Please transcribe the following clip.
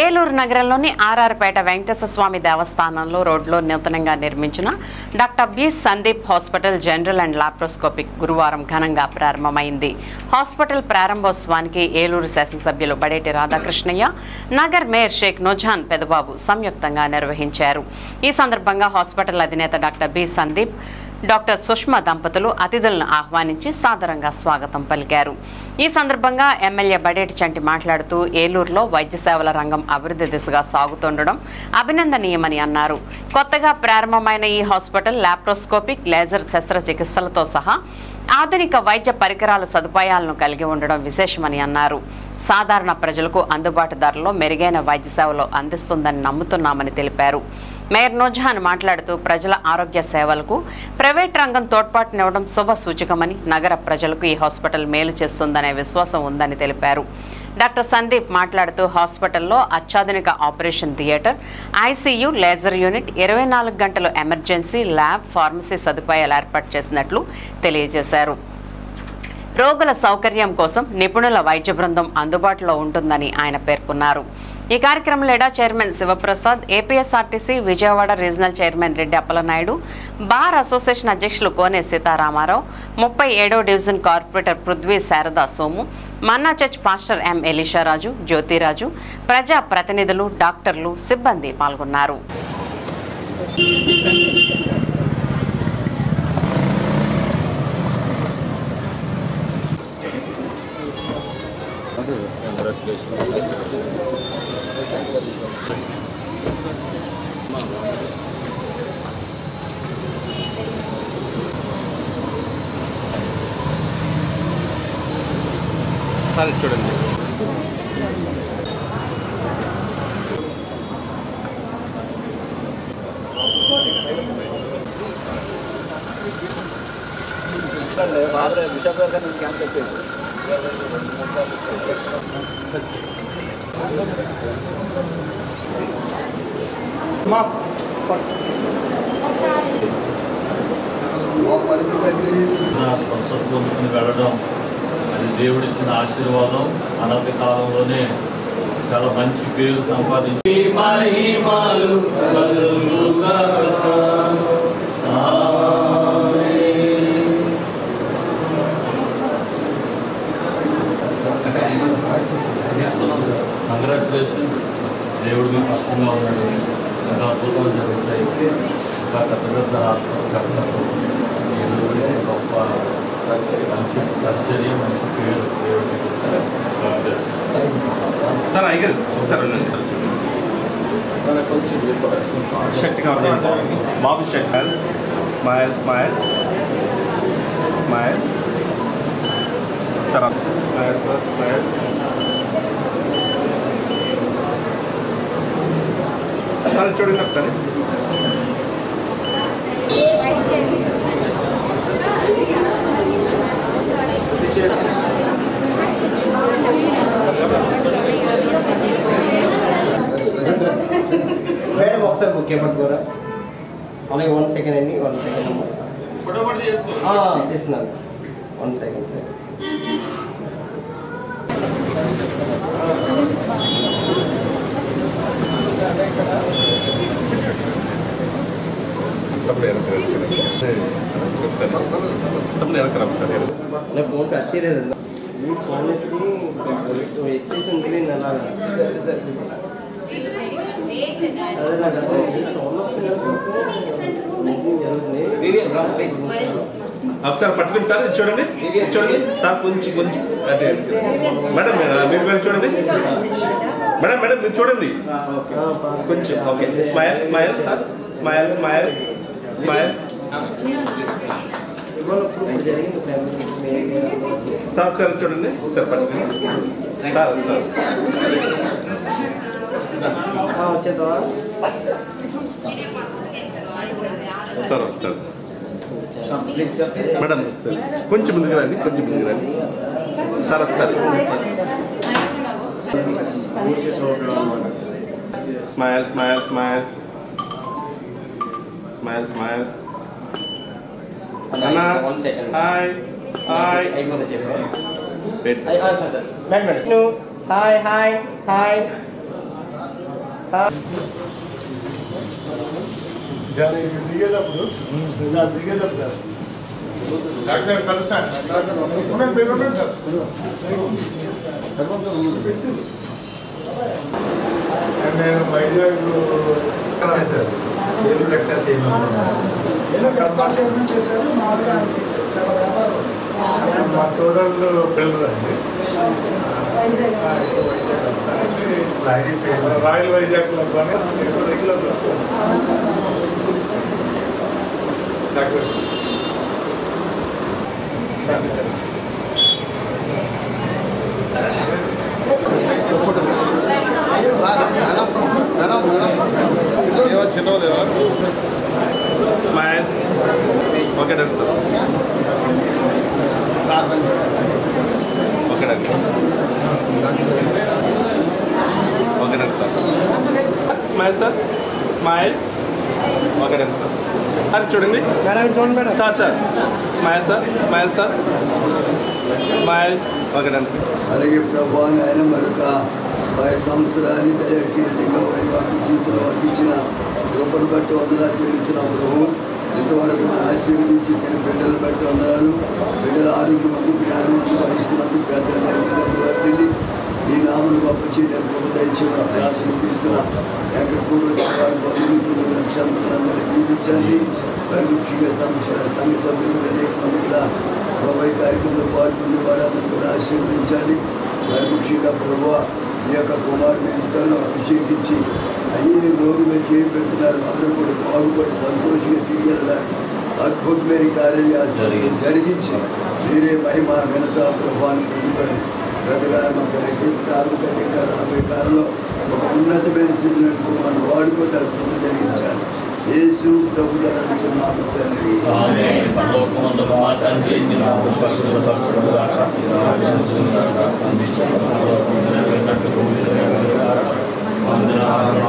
ఏలూరు నగరంలోని ఆర్ఆర్పేట వెంకటేశ్వర స్వామి దేవస్థానంలో రోడ్లో నూతనంగా నిర్మించిన doctor B Sandeep hospital general and laparoscopic గురువారం ఘనంగా ప్రారంభమైంది. హాస్పిటల్ ప్రారంభోత్సవానికి ఏలూరు శాసనసభ్యులు బడేటి రాధాకృష్ణయ్య, నగర్ మేయర్ షేక్ నూజాన్ పెదబాబు సంయుక్తంగా నిర్వహించారు. ఈ సందర్భంగా హాస్పిటల్ అధినేత doctor B Sandeep, doctor Sushma దంపతులు అతిథులను ఆహ్వానించి సాదరంగా స్వాగతం పలికారు. ఈ సందర్భంగా ఎమ్మెల్యే బడేటి చంటి మాట్లాడుతూ ఏలూరులో వైద్య సేవల రంగం అభివృద్ధి దిశగా సాగుతుండడం అభినందనీయమని అన్నారు. కొత్తగా ప్రారంభమైన ఈ హాస్పిటల్ లాప్రోస్కోపిక్, లేజర్ శస్త్రచికిత్సలతో సహా ఆధునిక వైద్య పరికరాల సదుపాయాలను కలిగి ఉండడం విశేషమని అన్నారు. సాధారణ ప్రజలకు అందుబాటు ధరలో మెరుగైన వైద్య సేవలు అందిస్తుందని నమ్ముతున్నామని తెలిపారు. మేయర్ నూజాన్ మాట్లాడుతూ ప్రజల ఆరోగ్య సేవలకు ప్రైవేట్ రంగం తోడ్పాటునివ్వడం శుభ సూచకమని, నగర ప్రజలకు ఈ హాస్పిటల్ మేలు చేస్తుందనే విశ్వాసం ఉందని తెలిపారు. డాక్టర్ సందీప్ మాట్లాడుతూ హాస్పిటల్లో అత్యాధునిక operation theatre, ICU, laser unit, 24 గంటలు ఎమర్జెన్సీ, ల్యాబ్, ఫార్మసీ సదుపాయాలు ఏర్పాటు చేసినట్లు తెలియజేశారు. రోగుల సౌకర్యం కోసం నిపుణుల వైద్య బృందం అందుబాటులో ఉంటుందని ఆయన పేర్కొన్నారు. ఈ కార్యక్రమంలో ఎడా chairman Sivaprasad, APSRTC Vijayawada regional chairman Reddy Appalanaidu, bar association అధ్యక్షులు కోనే సీతారామారావు, 37వ division corporator Prithvi Sharada Somu, manna church pastor M Elisharaju, Jyothiraju, ప్రజా ప్రతినిధులు, డాక్టర్లు, సిబ్బంది పాల్గొన్నారు. చూడండి, బిషప్ గారు నేను క్యాన్సర్ చెప్పేసి స్వస్థతలోకి వెళ్ళడం అది దేవుడిచ్చిన ఆశీర్వాదం. అనతి కాలంలోనే చాలా మంచి పేరు సంపాదించి మహిమలు కంగ్రాచులేషన్స్. దేవుడు మీ పక్షంగా ఉన్నాడు. ఇంకా అద్భుతాలు జరుగుతాయి. ఇంకా పెద్ద పెద్ద హాస్పిటల్ కడతారు. గొప్ప మంచి పరిచర్య, మంచి పేరు దేవుడికి ఇస్తారు. సార్ ఐగర్ సార్ షర్ట్ కావాలి. బాబు shirt, smile smile smile sir, smile sir smile. Sir చూడండి ఒకసారి. మేడం ఒకసారి బుక్ చేయమంటారా? అలాగే 1 సెకండ్ అండి, 1 సెకండ్ అమ్మా. తీస్తున్నాను, 1 సెకండ్ సార్. ఫోన్ టచ్ చేయలేదు. ఫోన్ ఎక్కేసి ఉంటుంది అలాగా. అదే నాకు ఒకసారి పట్టుకుని సార్ చూడండి, చూడండి సార్ కొంచెం కొంచెం అంటే మేడం మీరు చూడండి మేడం, మేడం మీరు చూడండి కొంచెం. Okay, smile smile sir, smile smile smile sir. Sir చూడండి ఒకసారి పట్టుకుని సార్. సార్ వచ్చేదా సార్ ఒకసారి మేడం సార్ కొంచెం ముందుకు రండి, కొంచెం ముందుకు రండి సార్. ఒకసారి smile smile smile smile smile. Hi hi. Wait. Hi, hi, hi. దిగేటప్పుడు డాక్టర్ కలుస్తాను సార్. నేను వైజాగ్ చేశారు. మా తోడళ్ళు పిల్లలండి రాయల్ వైజాగ్ క్లబ్ అని రెగ్యులర్ వస్తాను డాక్టర్. చిన్న okay doctor sir. Okay doctor. Okay doctor sir. Smile sir. Smile. Okay doctor sir. అది చూడండి sir. Sir smile sir. Smile sir. Smile. Okay doctor sir. అలాగే ప్రభు ఆయన మరొక 10 సంవత్సరాన్ని దయకీర్తిగా వైవాహిక జీవితంలో వర్తించిన కృపను బట్టి వందనాలు చెల్లిస్తున్నాం ప్రభు. ఇంతవరకు ఆశీర్వదించి ఇచ్చిన బిడ్డలు బట్టి వందనాలు. బిడ్డల ఆరోగ్యం అందుకు జ్ఞానం అందుకు వహిస్తున్నందుకు పెద్దలు వర్తిల్లి ఈ నామను గొప్ప చేయడానికి ప్రభు దయచేసి ప్రార్థన చేస్తున్నా. ఎక్కడ కూడా వచ్చిన వారి బంధుమిత్రులు రక్షాంతులందరినీ దీవించండి. మరి ముఖ్యంగా సంఘ సభ్యులు అనేక మంది కూడా ప్రభు ఈ కార్యక్రమంలో పాల్గొనే వారందరూ కూడా ఆశీర్వదించండి. మరి ముఖ్యంగా ప్రభు ఈ యొక్క కుమారుని ఎంతనో అభిషేకించి అయ్యే రోగుమే చేయి పెడుతున్నారు. అందరూ కూడా బాగుపడి సంతోషంగా తిరిగి వెళ్ళడానికి అద్భుతమైన కార్యాలు జరిగించి మీరే మహిమ ఘనత ప్రభావాన్ని పొందుకోండి. పెద్దగా మాకు చేతి కాలం కంటే ఇంకా రాబోయే కాలంలో ఒక ఉన్నతమైన స్థితిలో కుమారుని వాడుకుంటే అద్భుతం జరిగించాలి. యేసు ప్రభు ధరించున్నాము తండ్రి. వందనాలు